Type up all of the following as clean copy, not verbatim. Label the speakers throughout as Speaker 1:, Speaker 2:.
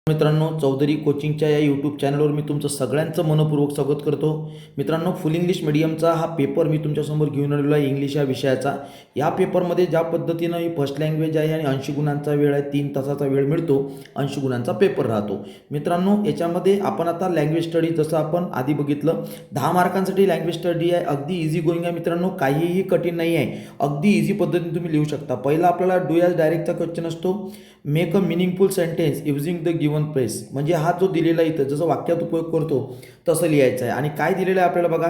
Speaker 1: मित्रांनो, चौधरी कोचिंगच्या या यूट्यूब चॅनलवर मी तुमचं सगळ्यांचं मनपूर्वक स्वागत करतो. मित्रांनो, फुल इंग्लिश मीडियमचा हा पेपर मी तुमच्यासमोर घेऊन आलेलो आहे. इंग्लिश या विषयाचा. या पेपरमध्ये ज्या पद्धतीनं ही फर्स्ट लँग्वेज आहे आणि 80 गुणांचा वेळ आहे, 3 तासाचा वेळ मिळतो, 80 गुणांचा पेपर राहतो. मित्रांनो, याच्यामध्ये आपण आता लँग्वेज स्टडी जसं आपण आधी बघितलं, 10 मार्कांसाठी लँग्वेज स्टडी आहे. अगदी इझी गोईंग आहे मित्रांनो, काहीही कठीण नाही आहे. अगदी इझी पद्धतीने तुम्ही लिहू शकता. पहिला आपल्याला डू ॲज डायरेक्टचा क्वेश्चन असतो. Make a meaningful sentence using the given press. म्हणजे हा जो दिलेला इथं जसं वाक्यात उपयोग करतो तसं लिहायचं आहे. आणि काय दिलेलं आहे आपल्याला बघा,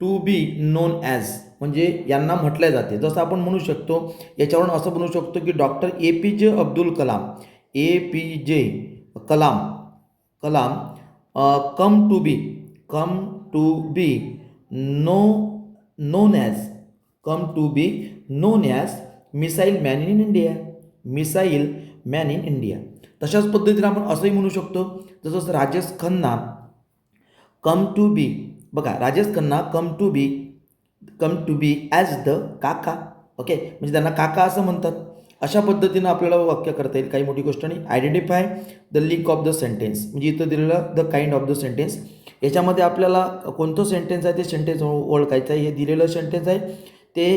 Speaker 1: टू बी नोन ॲज म्हणजे यांना म्हटल्या जाते. जसं आपण म्हणू शकतो, याच्यावरून असं म्हणू शकतो की doctor APJ Abdul Kalam, APJ Kalam Kalam come to be no known as come to be known as missile man in India. Missile man in India. तशाच पद्धतीने आपण असंही म्हणू शकतो, जसं Rajesh Khanna come to be. बघा, Rajesh Khanna come to be as the Kaka. Okay, म्हणजे त्यांना काका असं म्हणतात. अशा पद्धतीनं आपल्याला वाक्य करता येईल. काही मोठी गोष्ट नाही. Identify the link of the sentence म्हणजे इथं दिलेलं the kind of the sentence. याच्यामध्ये आपल्याला कोणतं सेंटेन्स आहे ते सेंटेन्स ओळखायचं आहे. हे दिलेलं सेंटेन्स आहे ते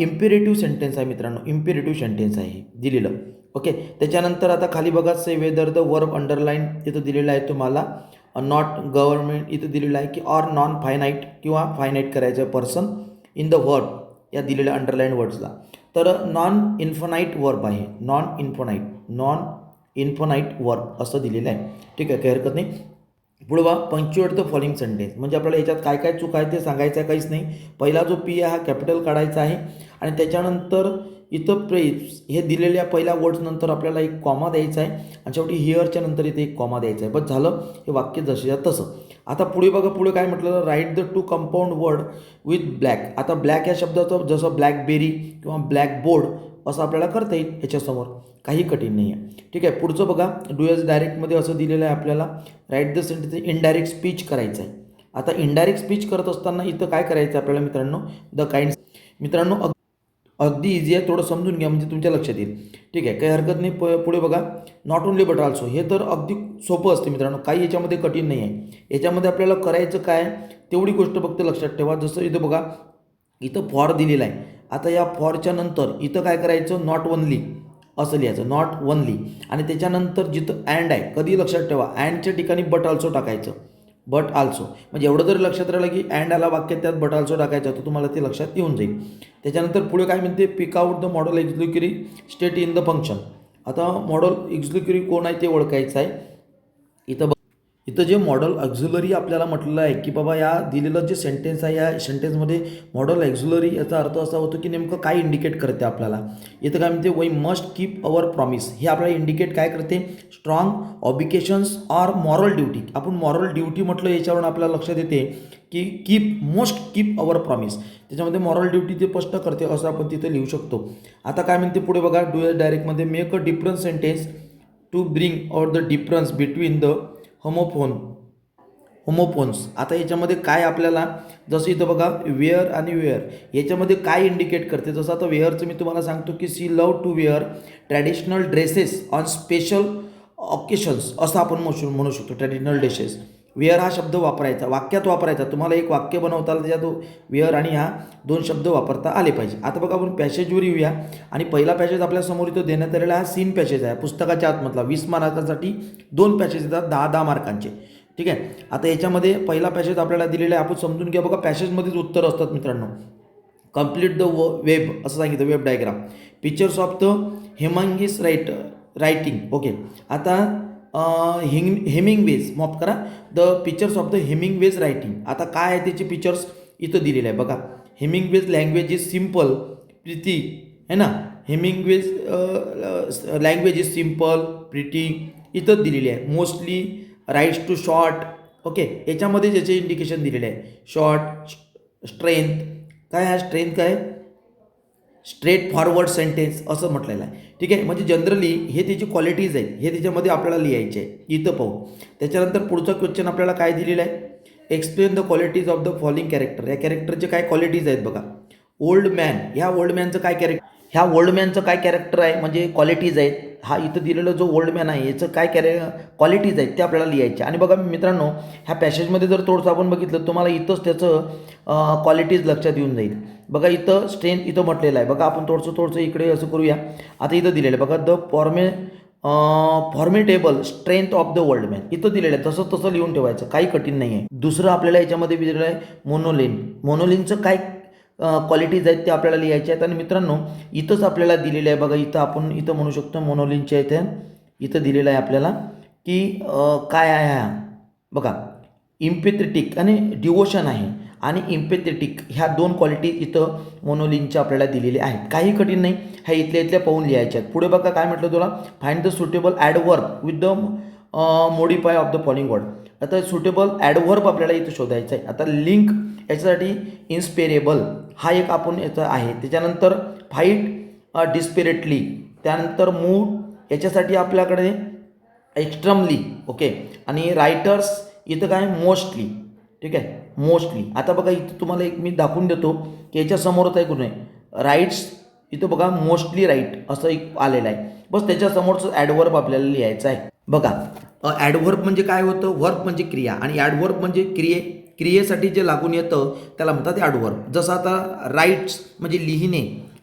Speaker 1: इम्पेरेटिव्ह सेंटेन्स आहे मित्रांनो. इम्पेरेटिव्ह सेंटेन्स आहे हे दिलेलं. ओके, त्याच्यानंतर आता खाली बघा, से वेदर द वर्ब अंडरलाईन इथं दिलेलं आहे तुम्हाला. नॉट गव्हर्नमेंट इथं दिलेलं आहे की ऑर नॉन फायनाईट किंवा फायनाईट करायचं पर्सन इन द वर्ब या दिलेल्या अंडरलाईन वर्ड्सला. तर नॉन इन्फनाईट वर्ब आहे. नॉन इन्फनाईट वर्ब असं दिलेलं आहे. ठीक आहे, काही हरकत नाही. पुढे बघा, पंक्च्युएट द फॉलोइंग सेंटेन्स म्हणजे आपल्याला याच्यात काय काय चूक आहे ते सांगायचं आहे, काहीच नाही. पहिला जो पी आहे हा कॅपिटल काढायचा आहे आणि त्याच्यानंतर इथं प्रेस हे दिलेल्या पहिल्या वर्ड्स नंतर आपल्याला एक कॉमा द्यायचा आहे आणि शेवटी हिअरच्या नंतर इथे एक कॉमा द्यायचा आहे. बस झालं, हे वाक्य जसं तसं. आता पुढे बघा, पुढे काय म्हटलं, write the two compound word with black. आता ब्लॅक या शब्दाचं जसं ब्लॅकबेरी किंवा ब्लॅकबोर्ड असं आपल्याला करता येईल याच्यासमोर. काही कठीण नाही आहे. ठीक आहे, पुढचं बघा, डू एज डायरेक्टमध्ये असं दिलेलं आहे आपल्याला. Write the sentence indirect speech करायचं आहे. आता इनडायरेक्ट स्पीच करत असताना इथं काय करायचं आपल्याला मित्रांनो, द काइंड. मित्रांनो, अगदी इझी आहे, थोडं समजून घ्या म्हणजे तुमच्या लक्षात येईल. ठीक आहे, काही हरकत नाही. पुढे बघा, नॉट ओनली बट ऑल्सो. हे तर अगदी सोपं असते मित्रांनो, काही याच्यामध्ये कठीण नाही आहे. याच्यामध्ये आपल्याला करायचं काय तेवढी गोष्ट फक्त लक्षात ठेवा. जसं इथं बघा, इथं फॉर दिलेलं आहे. आता या फॉरच्या नंतर इथं काय करायचं, नॉट ओनली असं लिहायचं, नॉट ओनली. आणि त्याच्यानंतर जिथं अँड आहे, कधी लक्षात ठेवा, अँडच्या ठिकाणी बट ऑल्सो टाकायचं. बट आल्सो म्हणजे एवढं जरी लक्षात राहिलं की अँड आला वाक्यात, त्यात बट आल्सो टाकायचं, तर तुम्हाला ते लक्षात येऊन जाईल. त्याच्यानंतर पुढे काय म्हणते, pick out the model executive state in the function. आता मॉडल एक्झिक्युटिव्ह कोण आहे ते ओळखायचं आहे. इथं जे मॉडल ऑक्झिलरी आपल्याला म्हटलेलं आहे की बाबा या दिलेलं जे सेंटेन्स आहे, या सेंटेन्समध्ये मॉडल ऑक्झिलरी याचा अर्थ असा होतो की नेमकं काय इंडिकेट करते आपल्याला. इथं काय म्हणते, we must keep our promise. हे आपल्याला इंडिकेट काय करते, strong obligations or moral duty. आपण मॉरल ड्युटी म्हटलं याच्यावरून आपल्याला लक्षात येते की मस्ट कीप अवर प्रॉमिस. त्याच्यामध्ये मॉरल ड्युटी ते स्पष्ट करते असं आपण तिथे लिहू शकतो. आता काय म्हणते पुढे बघा, डू एज डायरेक्टमध्ये make a difference sentence to bring out the difference between the homophones. आता याच्यामध्ये काय आपल्याला, जसं इथं बघा वेअर आणि वेअर याच्यामध्ये काय इंडिकेट करते. जसं आता वेअरचं मी तुम्हाला सांगतो की she love to wear traditional dresses on special occasions असं आपण म्हणू शकतो. ट्रॅडिशनल ड्रेसेस, वेअर हा शब्द वापरायचा, वाक्यात वापरायचा. तुम्हाला एक वाक्य बनवता आलं त्याच्यात वेअर आणि हा 2 शब्द वापरता आले पाहिजे. आता बघा, आपण पॅसेजवर येऊया आणि पहिला पॅसेज आपल्यासमोर इथं देण्यात आलेला हा सीन पॅसेज आहे. पुस्तकाच्या आतमधला 20 मार्कांसाठी 2 पॅसेज येतात, 10-10 मार्कांचे. ठीक आहे, आता याच्यामध्ये पहिला पॅसेज आपल्याला दिलेला आहे, आपण समजून घ्या. बघा, पॅसेजमध्येच उत्तर असतात मित्रांनो. कंप्लीट द वेब असं सांगितलं, web diagram. Pictures of the Hemingway's writing. Okay, आता हेमिंगवेज माफ करा, the pictures of the Hemingway's writing. आता काय आहे त्याचे पिक्चर्स इथं दिलेले आहे बघा. Hemingway's language is simple, pretty है ना. Hemingway's language is simple pretty इथंच दिलेली आहे. Mostly writes too short. Okay, याच्यामध्ये ज्याचे इंडिकेशन दिलेले आहे, शॉर्ट, स्ट्रेंथ. काय आहे स्ट्रेंथ, काय स्ट्रेट फॉरवर्ड सेंटेन्स असं म्हटलेलं आहे. ठीक आहे, म्हणजे जनरली हे त्याची क्वालिटीज आहेत, हे त्याच्यामध्ये आपल्याला लिहायचे आहे. इथं पाहू. त्याच्यानंतर पुढचा क्वेश्चन आपल्याला काय दिलेला आहे, explain the qualities of the following character. या कॅरेक्टरचे काय क्वालिटीज आहेत बघा. ओल्ड मॅन, ह्या ओल्ड मॅनचं काय कॅरेक्टर आहे म्हणजे क्वालिटीज आहेत. हा इथं दिलेलं जो ओल्ड मॅन आहे याचं काय क्वालिटीज आहेत ते आपल्याला लिहायचे. आणि बघा मित्रांनो, ह्या पॅसेजमध्ये जर थोडंसं आपण बघितलं तुम्हाला इथंच त्याचं क्वालिटीज लक्षात येऊन जाईल. बघा इथं स्ट्रेंथ इथं म्हटलेलं आहे. बघा आपण थोडंसं इकडे असं करूया. आता इथं दिलेलं आहे बघा, formidable strength of the world man इथं दिलेलं आहे. तसं लिहून ठेवायचं, काही कठीण नाही आहे. दुसरं आपल्याला याच्यामध्ये दिलेलं आहे मोनोलिनचं काय क्वालिटीज आहेत ते आपल्याला लिहायचे आहेत. आणि मित्रांनो इथंच आपल्याला दिलेलं आहे बघा, इथं आपण इथं म्हणू शकतो मोनोलिनच्या इथं दिलेलं आहे आपल्याला की काय आहे हा बघा, इम्पॅथेटिक आणि डिवोशन आहे. आणि इम्पॅथेटिक ह्या 2 क्वालिटी इथं मोनोलिनच्या आपल्याला दिलेल्या आहेत. काही कठीण नाही, ह्या इथल्या पाहून लिहायच्या आहेत. पुढे बघा काय म्हटलं तुला, find the suitable adverb with the modify of the following word. आता सुटेबल ॲडव्हर्ब आपल्याला इथं शोधायचं आहे. आता लिंक याच्यासाठी इन्स्पिरेबल हा एक आपण याचा आहे. त्याच्यानंतर फाईट डिस्पिरेटली, त्यानंतर मूड याच्यासाठी आपल्याकडे एक्स्ट्रमली, ओके. आणि रायटर्स इथं काय मोस्टली, ठीक आहे, मोस्टली. आता बघा इथं तुम्हाला एक मी दाखवून देतो की याच्यासमोरच आहे कुठे राईट्स, इथं बघा मोस्टली राईट असं एक आलेलं आहे. बस त्याच्यासमोरचं ॲडव्हर्ब आपल्याला लिहायचं आहे. बघा ॲडव्हर्ब म्हणजे काय होतं, वर्ब म्हणजे क्रिया आणि ॲडव्हर्ब म्हणजे क्रियेसाठी जे लागून येतं त्याला म्हणतात ॲडव्हर्ब. जसं आता राईट्स म्हणजे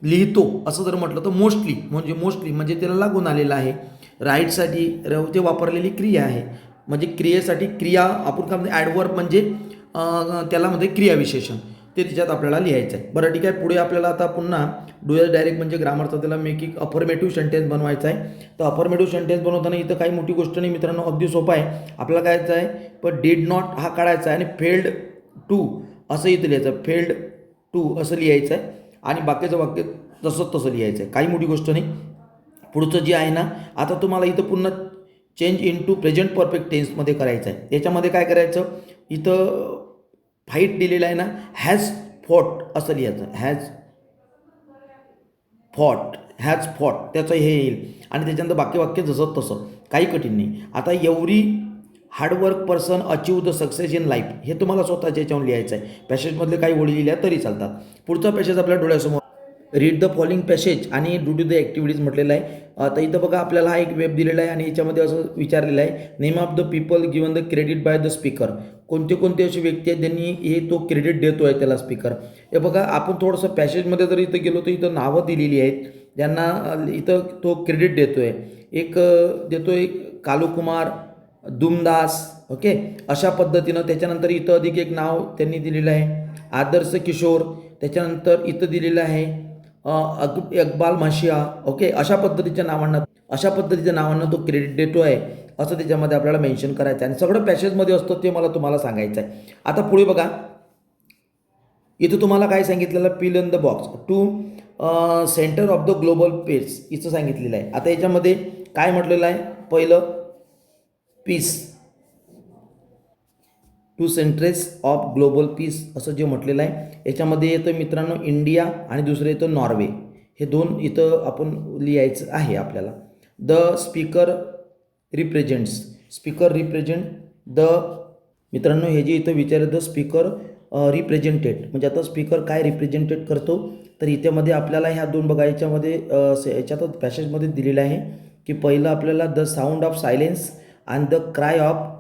Speaker 1: लिहितो असं जर म्हटलं तर मोस्टली म्हणजे त्याला लागून आलेलं आहे. राईटसाठी ते वापरलेली क्रिया आहे, म्हणजे क्रियेसाठी क्रिया आपण काय म्हणतो ॲडव्हर्ब म्हणजे त्याला मध्ये क्रियाविशेषण ते त्याच्यात आपल्याला लिहायचं आहे. बरं ठीक आहे. पुढे आपल्याला आता पुन्हा डुएल डायरेक्ट म्हणजे ग्रामरचा त्याला मेकिंग अफर्मेटिव्ह सेंटेन्स बनवायचा आहे. तर अफर्मेटिव्ह सेंटेन्स बनवताना इथं काही मोठी गोष्ट नाही मित्रांनो, अगदी सोपं आहे. आपल्याला काय करायचं आहे, पण डिड नॉट हा काढायचा आहे आणि फेल्ड टू असं इथं लिहायचं, फेल्ड टू असं लिहायचं आहे. आणि बाकीचं वाक्य तसं लिहायचं आहे, काही मोठी गोष्ट नाही. पुढचं जे आहे ना, आता तुम्हाला इथं पुन्हा change into present perfect टेन्समध्ये करायचं आहे. याच्यामध्ये काय करायचं, इथं फाईट दिलेलं आहे ना, हॅज फॉट असं लिहायचं, हॅज फॉट त्याचं हे येईल. आणि त्याच्यानंतर बाकी वाक्य जसं तसं, काही कठीण नाही. आता every hard work person achieve the success in life हे तुम्हाला स्वतःच्या याच्यावर लिहायचं आहे. पॅसेजमधले काही ओळी लिहिल्या तरी चालतात. पुढचा पॅसेज आपल्या डोळ्यासमोर, रीड द फॉलोइंग पॅसेज आणि डू टू द ॲक्टिव्हिटीज म्हटलेलं आहे. तर इथं बघा आपल्याला हा एक वेब दिलेला आहे आणि याच्यामध्ये असं विचारलेलं आहे, name of the people given the credit by the speaker. कोणते असे व्यक्ती आहेत ज्यांनी हे तो क्रेडिट देतो आहे त्याला स्पीकर. हे बघा आपण थोडंसं पॅसेजमध्ये जर इथं गेलो तर इथं नावं दिलेली आहेत ज्यांना इथं तो क्रेडिट देतो आहे. एक देतो आहे कालूकुमार दुमदास, ओके, अशा पद्धतीनं. त्याच्यानंतर इथं अधिक एक नाव त्यांनी दिलेलं आहे आदर्श किशोर. त्याच्यानंतर इथं दिलेलं आहे इक्बाल माशिया, ओके. अशा पद्धतीच्या नावांना तो क्रेडिट देतो आहे असं त्याच्यामध्ये आपल्याला मेन्शन करायचं आहे. आणि सगळं पॅसेजमध्ये असतं ते मला तुम्हाला सांगायचं आहे. आता पुढे बघा इथं तुम्हाला काय सांगितलेलं, fill in the box to centre of the global pace इथं सांगितलेलं आहे. आता याच्यामध्ये काय म्हटलेलं आहे, पहिलं peace, to centres of global peace असं जे म्हटलेलं आहे. याच्यामध्ये येतं मित्रांनो इंडिया आणि दुसरं येतं नॉर्वे. हे 2 इथं आपण लिहायचं आहे आपल्याला. द स्पीकर रिप्रेझेंट द, मित्रांनो हे जे इथं विचारलं द स्पीकर रिप्रेझेंटेड म्हणजे आता स्पीकर काय रिप्रेझेंटेड करतो. तर इथेमध्ये आपल्याला ह्या 2 बघा याच्यातच पॅसेजमध्ये दिलेलं आहे की पहिलं आपल्याला the sound of silence and the cry of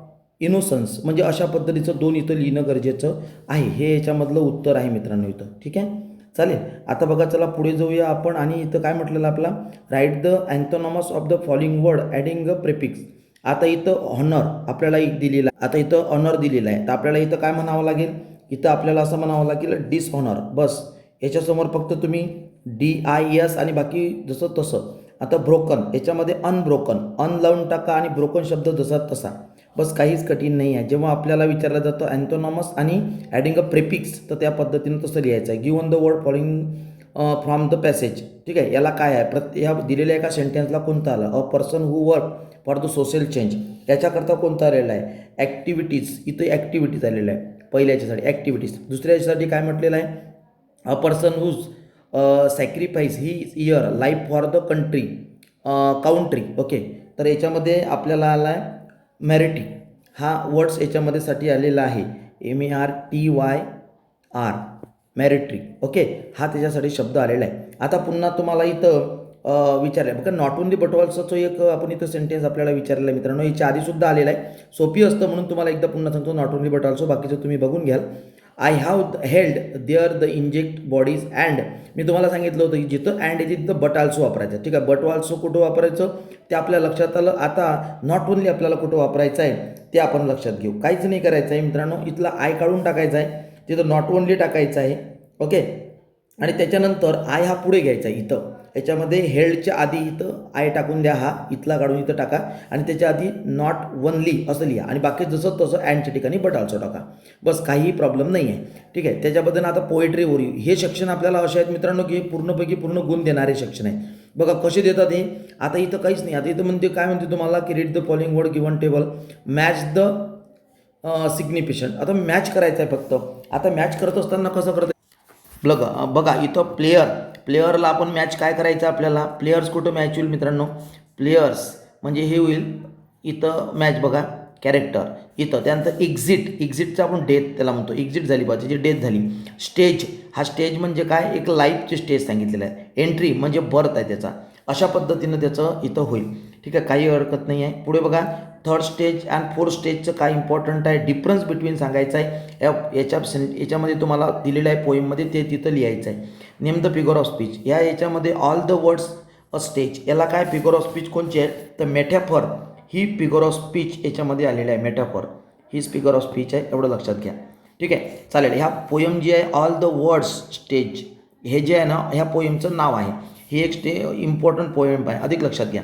Speaker 1: innocence म्हणजे अशा पद्धतीचं 2 इथं लिहिणं गरजेचं आहे. हे याच्यामधलं उत्तर आहे मित्रांनो इथं, ठीक आहे, चालेल. आता बघा चला पुढे जाऊया आपण. आणि इथं काय म्हटलेलं आपला, write the antonyms of the following word adding a prefix. आता इथं ऑनर आपल्याला एक दिलेला आहे. आता इथं ऑनर दिलेलं आहे तर आपल्याला इथं काय म्हणावं लागेल, इथं आपल्याला असं म्हणावं लागेल डिसऑनर. बस याच्यासमोर फक्त तुम्ही DIS आणि बाकी जसं तसं. आता ब्रोकन याच्यामध्ये अनब्रोकन, अन लावून टाका आणि ब्रोकन शब्द जसा तसा, बस काहीच कठीण नाही आहे. जेव्हा आपल्याला विचारलं जातं अँथोनॉमस आणि ॲडिंग अ प्रिफिक्स तर त्या पद्धतीनं तसं लिहायचं आहे. Given the word following from the passage, ठीक आहे. याला काय आहे, ह्या दिलेल्या एका सेंटेन्सला कोणता आला, a person who work for the social change याच्याकरता कोणता आलेला आहे, ॲक्टिव्हिटीज. इथं ॲक्टिव्हिटीज आलेलं आहे पहिल्या याच्यासाठी ॲक्टिव्हिटीज. दुसऱ्या याच्यासाठी काय म्हटलेलं आहे, a person whose sacrifice he her life for the country, okay. तर याच्यामध्ये आपल्याला आला आहे मॅरिटी हा वर्ड्स याच्यामध्ये साठी आलेला आहे, MERTYR मॅरिटरी, ओके. हा त्याच्यासाठी शब्द आलेला आहे. आता पुन्हा तुम्हाला इथं विचारलं बघा. नॉट ओनली बट ऑल्सोचं एक आपण इथं सेंटेन्स आपल्याला विचारलेलं आहे मित्रांनो. याच्या आधीसुद्धा आलेलं आहे, सोपी असतं म्हणून तुम्हाला एकदा पुन्हा सांगतो. नॉट ओनली बट ऑल्सो बाकीचं तुम्ही बघून घ्याल. I have held there the inject bodies and, मी तुम्हाला सांगितलं होतं की जिथं अँड आहे तिथं बट ऑल्सो वापरायचं. ठीक आहे, बट ऑल्सो कुठं वापरायचं ते आपल्या लक्षात आलं. आता नॉट ओनली आपल्याला कुठं वापरायचं आहे ते आपण लक्षात घेऊ. काहीच नाही करायचं आहे मित्रांनो, इथला आय काढून टाकायचा आहे, तिथं नॉट ओनली टाकायचं आहे. ओके, आणि त्याच्यानंतर आय हा पुढे घ्यायचा आहे. इथं याच्यामध्ये हेल्डच्या आधी इथं आय टाकून द्या, हा इथला काढून इथं टाका आणि त्याच्या आधी नॉट ओनली असं लिहा आणि बाकी जसं तसं अँडच्या ठिकाणी बट ऑल्सो टाका. बस, काहीही प्रॉब्लेम नाही आहे. ठीक आहे, त्याच्याबद्दल आता पोएट्री ओरिओ हे सेक्शन आपल्याला असे आहेत मित्रांनो की पूर्णपैकी पूर्ण गुण देणारे सेक्शन आहे. बघा कसे देतात हे. आता इथं काहीच नाही. आता इथं म्हणते काय म्हणते तुम्हाला की read the following word given table, match the significant. आता मॅच करायचं आहे फक्त. आता मॅच करत असताना कसं करतं बघा इथं प्लेयरला आपण मॅच काय करायचं आपल्याला. प्लेयर्स कुठं मॅच होईल मित्रांनो, प्लेयर्स म्हणजे हे होईल इथं मॅच बघा. कॅरेक्टर इथं, त्यानंतर एक्झिटचं आपण डेथ त्याला म्हणतो, एक्झिट झाली पाहिजे, जी डेथ झाली. स्टेज, हा स्टेज म्हणजे काय, एक लाईफचे स्टेज सांगितलेलं आहे. एंट्री म्हणजे बर्थ आहे त्याचा. अशा पद्धतीनं त्याचं इथं होईल. ठीक आहे, काही हरकत नाही आहे. पुढे बघा, थर्ड स्टेज अँड फोर्थ स्टेजचं काय इम्पॉर्टंट आहे, डिफरन्स बिटवीन सांगायचं आहे. याच्यामध्ये तुम्हाला दिलेलं आहे पोईममध्ये, ते तिथं लिहायचं आहे. Name the figure of speech, याच्यामध्ये all the words a stage, याला काय फिगर ऑफ स्पीच कोणची आहे तर मेटॅफॉर, ही फिगर ऑफ स्पीच याच्यामध्ये आलेली आहे. मेटॅफॉर हीच फिगर ऑफ स्पीच आहे, एवढं लक्षात घ्या. ठीक आहे, चालेल. ह्या पोयम जी आहे ऑल द वर्ड्स स्टेज, हे जे आहे ना ह्या पोयमचं नाव आहे. ही एक इम्पॉर्टंट पोयम आहे, अधिक लक्षात घ्या,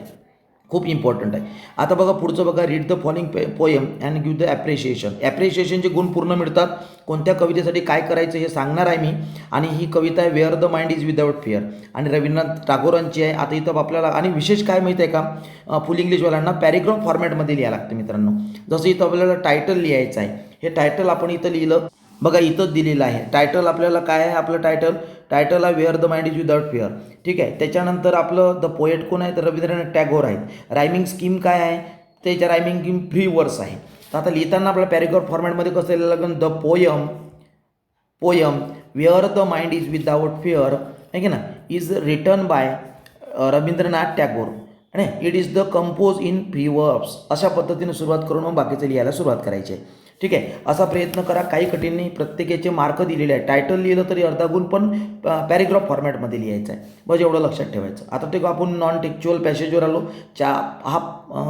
Speaker 1: खूप इम्पॉर्टंट आहे. आता बघा पुढचं बघा, read the following poem and give the appreciation. ॲप्रिशिएशनचे गुण पूर्ण मिळतात. कोणत्या कवितेसाठी काय करायचं हे सांगणार आहे मी. आणि ही कविता आहे where the mind is without fear आणि रवींद्रनाथ टागोरांची आहे. आता इथं आपल्याला आणि विशेष काय माहिती आहे का, फुल इंग्लिशवाल्यांना पॅरेग्राफ फॉर्मॅटमध्ये लिहायला लागतं मित्रांनो. जसं इथं आपल्याला टायटल लिहायचं आहे, हे टायटल आपण इथं लिहिलं बघा, इथंच दिलेलं आहे टायटल. आपल्याला काय आहे आपलं टायटल आहे where the mind is without fear. ठीक आहे, त्याच्यानंतर आपलं द पोएट कोण आहे तर रवींद्रनाथ टागोर आहेत. रायमिंग स्कीम काय आहे, त्याच्या रायमिंग स्कीम 3 वर्ड्स आहे. तर आता लिहिताना आपल्या पॅरेग्राफ फॉर्मॅटमध्ये कसं लिहायला लागेल, the poem where the mind is without fear आहे की ना, is written by Rabindranath Tagore आणि it is the compose in 3 verbs. अशा पद्धतीने सुरुवात करून मग बाकीचं लिहायला सुरुवात करायची आहे. ठीक आहे, असा प्रयत्न करा, काही कठीण नाही. प्रत्येकाचे मार्क दिलेले आहे. टायटल लिहिलं तरी अर्धा गुण, पण पॅरेग्राफ फॉर्मॅटमध्ये लिहायचं आहे. बस एवढं लक्षात ठेवायचं. आता ते आपण नॉन टेक्च्युअल पॅसेजवर आलो.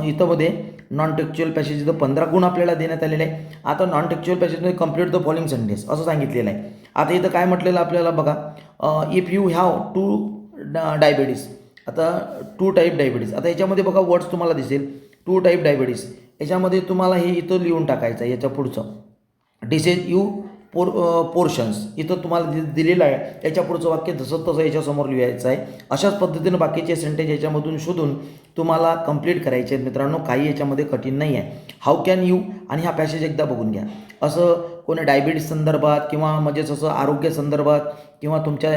Speaker 1: इथं मध्ये नॉन टेक्च्युअल पॅसेज इथं 15 गुण आपल्याला देण्यात आलेले आहे. आता नॉन टेक्च्युअल पॅसेजमध्ये कंप्लीट द फॉलोइंग सेंटेन्स असं सांगितलेलं आहे. आता इथं काय म्हटलेलं आपल्याला बघा, इफ यू हॅव 2 डायबिटीज. आता 2 टाईप डायबिटीज, आता याच्यामध्ये बघा वर्ड्स तुम्हाला दिसेल 2 टाईप डायबिटीज. याच्यामध्ये तुम्हाला हे इथं लिहून टाकायचं आहे. याच्या पुढचं डिसेज यू पोर्शन्स इथं तुम्हाला दिलेलं आहे. याच्या पुढचं वाक्य जसं तसं याच्यासमोर लिहायचं आहे. अशाच पद्धतीनं बाकीचे सेंटेन्स याच्यामधून शोधून तुम्हाला कंप्लीट करायचे आहेत मित्रांनो. काही याच्यामध्ये कठीण नाही आहे. हाऊ कॅन यू, आणि हा पॅसेज एकदा बघून घ्या. असं कोणी डायबिटीज संदर्भात किंवा म्हणजेच असं आरोग्य संदर्भात किंवा तुमच्या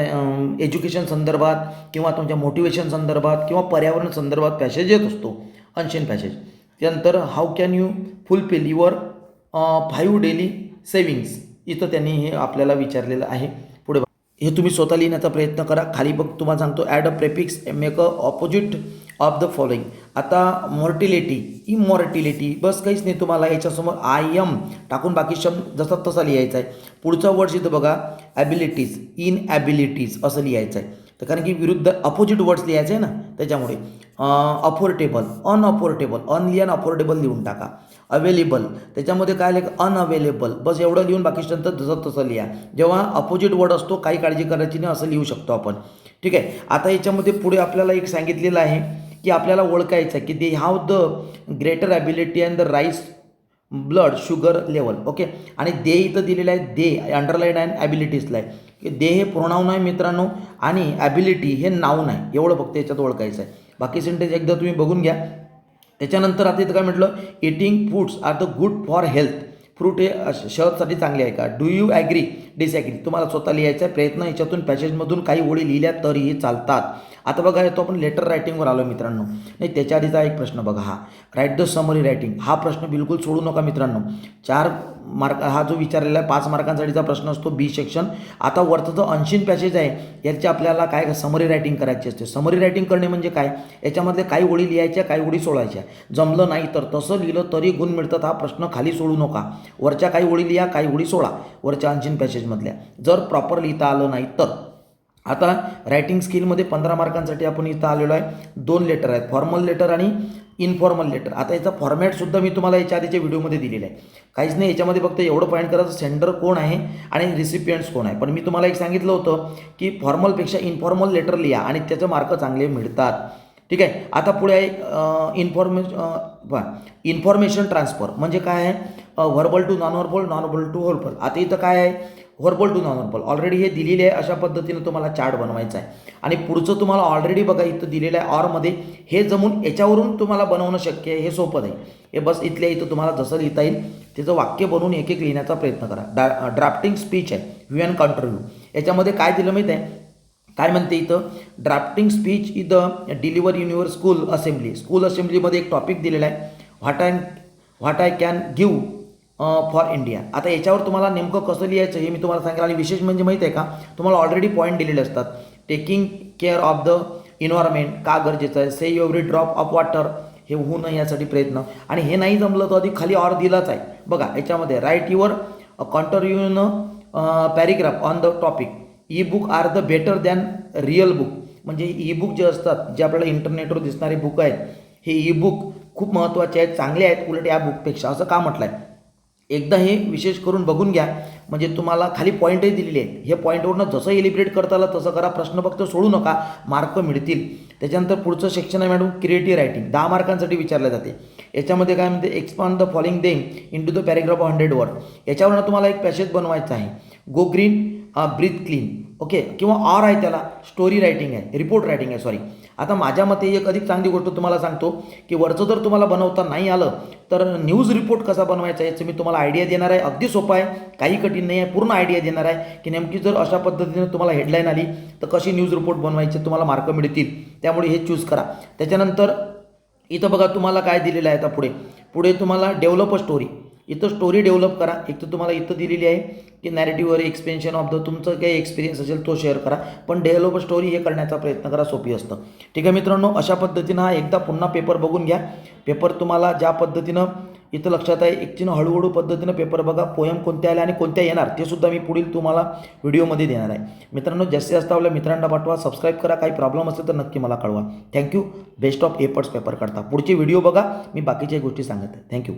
Speaker 1: एज्युकेशन संदर्भात किंवा तुमच्या मोटिवेशन संदर्भात किंवा पर्यावरण संदर्भात पॅसेज येत असतो, अनशियन पॅसेज. त्यानंतर how can you fulfil your 5 daily savings, इथं त्यांनी हे आपल्याला विचारलेलं आहे. पुढे हे तुम्ही स्वतः लिहिण्याचा प्रयत्न करा. खाली बघ तुम्हाला सांगतो add a prefix make a opposite of the following. आता मॉर्टिलिटी, इमॉर्टिलिटी, बस काहीच नाही. तुम्हाला याच्यासमोर आय एम टाकून बाकी शब्द जसा तसा लिहायचा आहे. पुढचा वर्ड्स इथं बघा ॲबिलिटीज, इनॲबिलिटीज असं लिहायचं आहे. तर कारण की विरुद्ध अपोजिट वर्ड्स लिहायचं आहे ना, त्याच्यामुळे अफोर्डेबल, अनअफोर्डेबल, अनअफोर्डेबल लिहून टाका. अवेलेबल, त्याच्यामध्ये काय लिहा अनअवेलेबल, बस एवढं लिहून बाकी शब्द जसं तसं लिहा. जेव्हा अपोजिट वर्ड असतो काही काळजी करायची नाही, असं लिहू शकतो आपण. ठीक आहे, आता याच्यामध्ये पुढे आपल्याला एक सांगितलेलं आहे की आपल्याला ओळखायचं आहे की they have the greater ability and the rice blood sugar level. Okay, आणि दे इथं दिलेलं आहे, दे अंडरलाईन अँड ॲबिलिटीजला आहे की दे हे प्रोनाऊन आहे मित्रांनो आणि ॲबिलिटी हे नाऊन आहे. एवढं फक्त याच्यात ओळखायचं आहे. बाकी सेंटेन्स एकदा तुम्ही बघून घ्या. त्याच्यानंतर आता इथं काय म्हटलं, eating fruits are the good for health. Fruit हे शहरसाठी चांगले आहे का. Do you agree disagree. तुम्हाला स्वतः लिहायचा प्रयत्न, याच्यातून पॅसेजमधून काही ओळी लिहिल्या तरीही चालतात. आता बघा येतो आपण लेटर रायटिंगवर आलो मित्रांनो. नाही त्याच्या आधीचा एक प्रश्न बघा हा, राईट द समरी रायटिंग. हा प्रश्न बिलकुल सोडू नका मित्रांनो. 4 मार्क हा जो विचारलेला आहे 5 मार्कांसाठीचा प्रश्न असतो बी सेक्शन. आता वरचं जो अनशीन पॅसेज आहे याची आपल्याला काय समरी रायटिंग करायची असते. समरी रायटिंग करणे म्हणजे काय, याच्यामधले काही ओळी लिहायच्या, काही ओळी सोडायच्या. जमलं नाही तर तसं लिहिलं तरी गुण मिळतात. हा प्रश्न खाली सोडू नका. वरच्या काही ओळी लिहा, काही ओळी सोडा वरच्या अनशीन पॅसेजमधल्या, जर प्रॉपर लिहिता आलं नाही तर. आता रायटिंग स्किलमध्ये 15 मार्कांसाठी आपण इथं आलेलो आहे. 2 लेटर आहेत, फॉर्मल लेटर आणि इनफॉर्मल लेटर. आता याचा फॉर्मॅटसुद्धा मी तुम्हाला याच्या आधीच्या व्हिडिओमध्ये दिलेला आहे. काहीच नाही, याच्यामध्ये फक्त एवढं पॉईंट करायचं सेंडर कोण आहे आणि रिसिपियंट्स कोण आहे. पण मी तुम्हाला एक सांगितलं होतं की फॉर्मलपेक्षा इनफॉर्मल लेटर लिहा आणि त्याचे मार्क चांगले मिळतात. ठीक आहे. आता पुढे आहे इन्फॉर्मेशन ट्रान्सफर. म्हणजे काय आहे, verbal to non verbal, non verbal to verbal. आता इथं काय आहे, verbal to non verbal already हे दिलेले आहे. अशा पद्धतीनं तुम्हाला चार्ट बनवायचा आहे. आणि पुढचं तुम्हाला ऑलरेडी बघा इथं दिलेलं आहे ऑरमध्ये. हे जमून याच्यावरून तुम्हाला बनवणं शक्य आहे, हे सोपं आहे. हे बस इथल्या इथं तुम्हाला जसं लिहिता येईल त्याचं वाक्य बनवून एक एक लिहिण्याचा प्रयत्न करा. ड्राफ्टिंग स्पीच आहे, व्ह्यू अँड काउंटर व्ह्यू. याच्यामध्ये काय दिलं माहीत आहे, काय म्हणते इथं, drafting speech e the deliver in your school assembly. School असेंब्लीमध्ये एक टॉपिक दिलेला आहे, what I can give for India. आता याच्यावर तुम्हाला नेमकं कसं लिहायचं हे मी तुम्हाला सांगेल. आणि विशेष म्हणजे माहीत आहे का, तुम्हाला ऑलरेडी पॉईंट दिलेले असतात. Taking care of the environment का गरजेचं आहे, से एव्हरी ड्रॉप ऑफ वॉटर, हे होऊ नये यासाठी प्रयत्न. आणि हे नाही जमलं तर आधी खाली ऑर दिलाच आहे बघा. याच्यामध्ये write your counterview paragraph on the topic. E book are the better than real book. म्हणजे ई बुक जे असतात, जे आपल्याला इंटरनेटवर दिसणारे बुक आहेत, हे ई बुक खूप महत्त्वाचे आहेत, चांगले आहेत उलट या बुकपेक्षा, असं का म्हटलं आहे. एकदा हे विशेष करून बघून घ्या, म्हणजे तुम्हाला खाली पॉईंटही दिलेले आहेत. हे पॉईंटवरनं जसं एलिब्रेट करता आलं तसं करा. प्रश्न फक्त सोडू नका, मार्क मिळतील. त्याच्यानंतर पुढचं सेक्शन आहे मॅडम क्रिएटिव्ह रायटिंग. 10 मार्कांसाठी विचारले जाते. याच्यामध्ये काय म्हणते, expand the following them into the paragraph of 100 word. याच्यावरनं तुम्हाला एक पॅसेज बनवायचं आहे. Go green breathe clean. Okay. किंवा ऑर आहे, त्याला स्टोरी रायटिंग आहे, रिपोर्ट रायटिंग आहे, सॉरी. आता माझ्या मते एक अधिक चांगली गोष्ट तुम्हाला सांगतो की वरचं जर तुम्हाला बनवता नाही आलं तर न्यूज रिपोर्ट कसा बनवायचा याचं मी तुम्हाला आयडिया देणार आहे. अगदी सोपं आहे, काही कठीण नाही आहे. पूर्ण आयडिया देणार आहे की नेमकी जर अशा पद्धतीने तुम्हाला हेडलाईन आली तर कशी न्यूज रिपोर्ट बनवायची, तुम्हाला मार्क मिळतील. त्यामुळे हे चूज करा. त्याच्यानंतर इथं बघा तुम्हाला काय दिलेलं आहे. आता पुढे तुम्हाला डेव्हलप अ स्टोरी. इथं स्टोरी डेव्हलप करा. एक तर तुम्हाला इथं दिलेली आहे की नॅरेटिव्हवर एक्सपेन्शन ऑफ द, तुमचं काही एक्सपिरियन्स असेल तो शेअर करा. पण डेव्हलप स्टोरी हे करण्याचा प्रयत्न करा, सोपी असतं. ठीक आहे मित्रांनो, अशा पद्धतीनं हा एकदा पुन्हा पेपर बघून घ्या. पेपर तुम्हाला ज्या पद्धतीनं इथं लक्षात आहे, एकटीनं हळूहळू पद्धतीनं पेपर बघा. पोयम कोणत्या आल्या आणि कोणत्या येणार ते सुद्धा मी पुढील तुम्हाला व्हिडिओमध्ये देणार आहे. मित्रांनो, जास्तीत जास्त आपल्या मित्रांना पाठवा, सबस्क्राईब करा. काही प्रॉब्लेम असेल तर नक्की मला कळवा. Thank you. Best of efforts paper करता. पुढचे व्हिडिओ बघा, मी बाकीच्या गोष्टी सांगत आहे. थँक्यू.